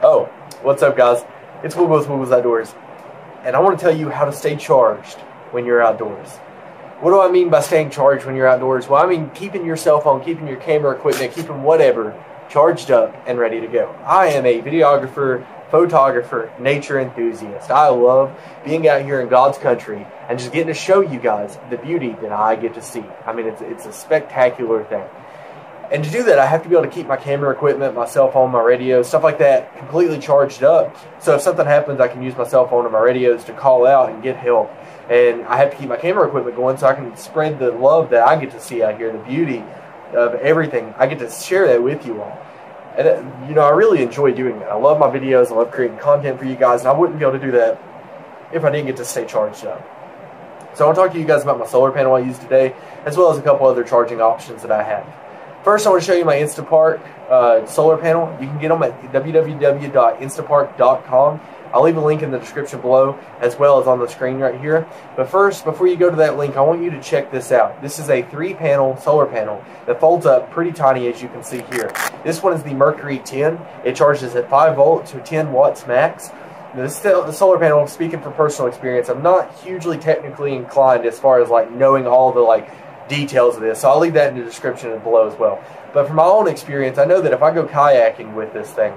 Oh, what's up guys? It's Woogle with Woogle's Outdoors, and I want to tell you how to stay charged when you're outdoors. What do I mean by staying charged when you're outdoors? Well, I mean keeping your cell phone, keeping your camera equipment, keeping whatever charged up and ready to go. I am a videographer, photographer, nature enthusiast. I love being out here in God's country and just getting to show you guys the beauty that I get to see. I mean, it's a spectacular thing. And to do that, I have to be able to keep my camera equipment, my cell phone, my radio, stuff like that completely charged up. So if something happens, I can use my cell phone or my radios to call out and get help. And I have to keep my camera equipment going so I can spread the love that I get to see out here, the beauty of everything. I get to share that with you all. And, you know, I really enjoy doing that. I love my videos. I love creating content for you guys. And I wouldn't be able to do that if I didn't get to stay charged up. So I want to talk to you guys about my solar panel I use today, as well as a couple other charging options that I have. First, I want to show you my Instapark solar panel. You can get them at www.instapark.com. I'll leave a link in the description below, as well as on the screen right here. But first, before you go to that link, I want you to check this out. This is a 3-panel solar panel that folds up pretty tiny, as you can see here. This one is the Mercury 10. It charges at 5 volts to 10 watts max. This the solar panel, speaking from personal experience, I'm not hugely technically inclined as far as like knowing all the details of this, so I'll leave that in the description below as well. But from my own experience, I know that if I go kayaking with this thing,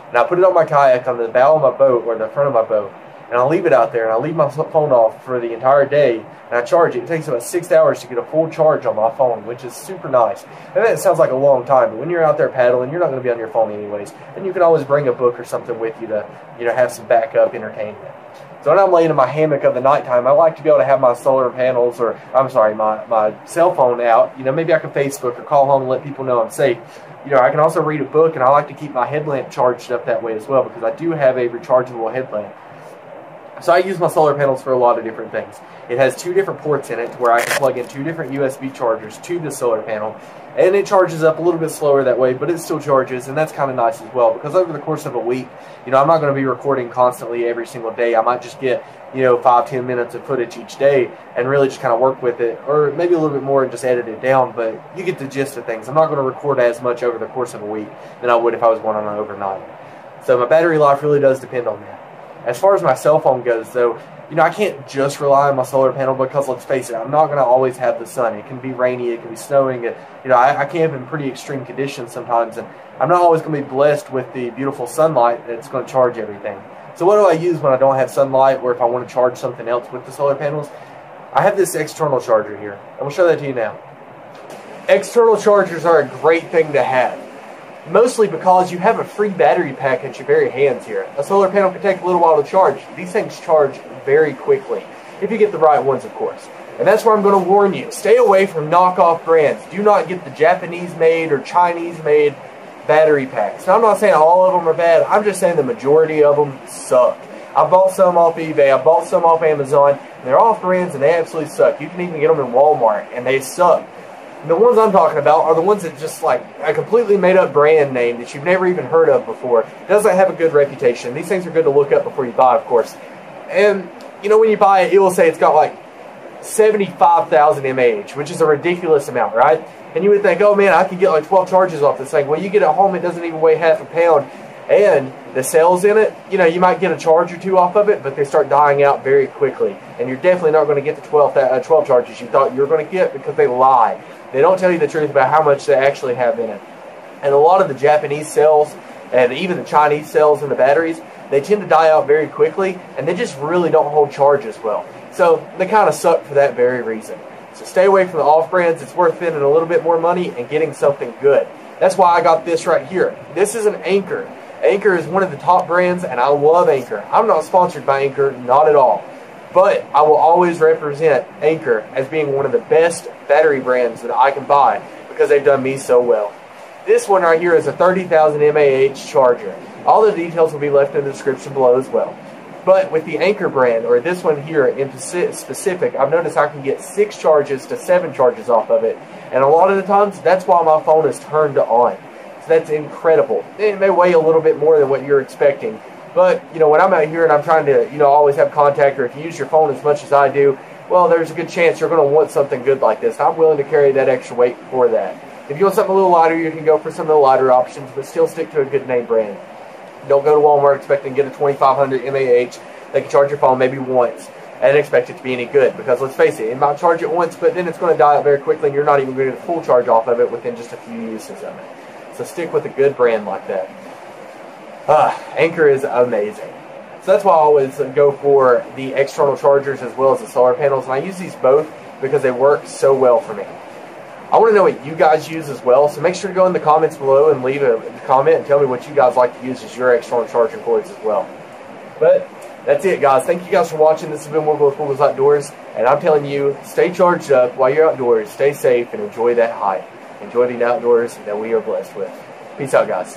and I put it on my kayak on the bow of my boat or the front of my boat, and I leave it out there, and I leave my phone off for the entire day, and I charge it, it takes about 6 hours to get a full charge on my phone, which is super nice. And that sounds like a long time, but when you're out there paddling, you're not going to be on your phone anyways, and you can always bring a book or something with you to, have some backup entertainment. So when I'm laying in my hammock of the nighttime, I like to be able to have my solar panels, or my cell phone out. Maybe I can Facebook or call home and let people know I'm safe. I can also read a book, and I like to keep my headlamp charged up that way as well, because I do have a rechargeable headlamp. So I use my solar panels for a lot of different things. It has 2 different ports in it where I can plug in 2 different USB chargers to the solar panel, and it charges up a little bit slower that way, but it still charges, and that's kind of nice as well, because over the course of a week, I'm not going to be recording constantly every single day. I might just get 5-10 minutes of footage each day and really just kind of work with it, or maybe a little bit more and just edit it down, but you get the gist of things. I'm not going to record as much over the course of a week than I would if I was going on an overnight. So my battery life really does depend on that. As far as my cell phone goes, though, I can't just rely on my solar panel, because let's face it, I'm not going to always have the sun. It can be rainy, it can be snowing. I camp in pretty extreme conditions sometimes, and I'm not always going to be blessed with the beautiful sunlight that's going to charge everything. So what do I use when I don't have sunlight, or if I want to charge something else with the solar panels? I have this external charger here. I will show that to you now. External chargers are a great thing to have, mostly because you have a free battery pack at your very hands here. A solar panel can take a little while to charge. These things charge very quickly, if you get the right ones, of course. And that's where I'm going to warn you. Stay away from knockoff brands. Do not get the Japanese-made or Chinese-made battery packs. Now, I'm not saying all of them are bad. I'm just saying the majority of them suck. I bought some off eBay. I bought some off Amazon. And they're off brands, and they absolutely suck. You can even get them in Walmart, and they suck. And the ones I'm talking about are the ones that just like a completely made-up brand name that you've never even heard of before. It doesn't have a good reputation. These things are good to look up before you buy, of course. And, when you buy it, it will say it's got like 75,000 mAh, which is a ridiculous amount, right? And you would think, oh man, I could get like 12 charges off this thing. Well, you get it home, it doesn't even weigh half a pound. And the cells in it, you might get a charge or 2 off of it, but they start dying out very quickly. And you're definitely not going to get the 12 charges you thought you were going to get, because they lie. They don't tell you the truth about how much they actually have in it. And a lot of the Japanese cells, and even the Chinese cells in the batteries, they tend to die out very quickly, and they just really don't hold charge as well. So they kind of suck for that very reason. So stay away from the off-brands. It's worth spending a little bit more money and getting something good. That's why I got this right here. This is an Anker. Anker is one of the top brands, and I love Anker. I'm not sponsored by Anker, not at all. But I will always represent Anker as being one of the best battery brands that I can buy, because they've done me so well. This one right here is a 30,000 mAh charger. All the details will be left in the description below as well. But with the Anker brand, or this one here in specific, I've noticed I can get 6 charges to 7 charges off of it. And a lot of the times, that's while my phone is turned on. So that's incredible. It may weigh a little bit more than what you're expecting. But, when I'm out here and I'm trying to, always have contact, or if you use your phone as much as I do, well, there's a good chance you're going to want something good like this. I'm willing to carry that extra weight for that. If you want something a little lighter, you can go for some of the lighter options, but still stick to a good name brand. Don't go to Walmart expecting to get a 2500 mAh that can charge your phone maybe once and expect it to be any good, because let's face it might charge it once, but then it's going to die out very quickly and you're not even going to get a full charge off of it within just a few uses of it. So stick with a good brand like that. Anker is amazing. So that's why I always go for the external chargers as well as the solar panels, and I use these both because they work so well for me. I want to know what you guys use as well, so make sure to go in the comments below and leave a comment and tell me what you guys like to use as your external charging cords as well. But that's it, guys. Thank you guys for watching. This has been Woogle with Woogle's Outdoors, and I'm telling you, stay charged up while you're outdoors, stay safe, and enjoy that hike. Enjoy the outdoors that we are blessed with. Peace out, guys.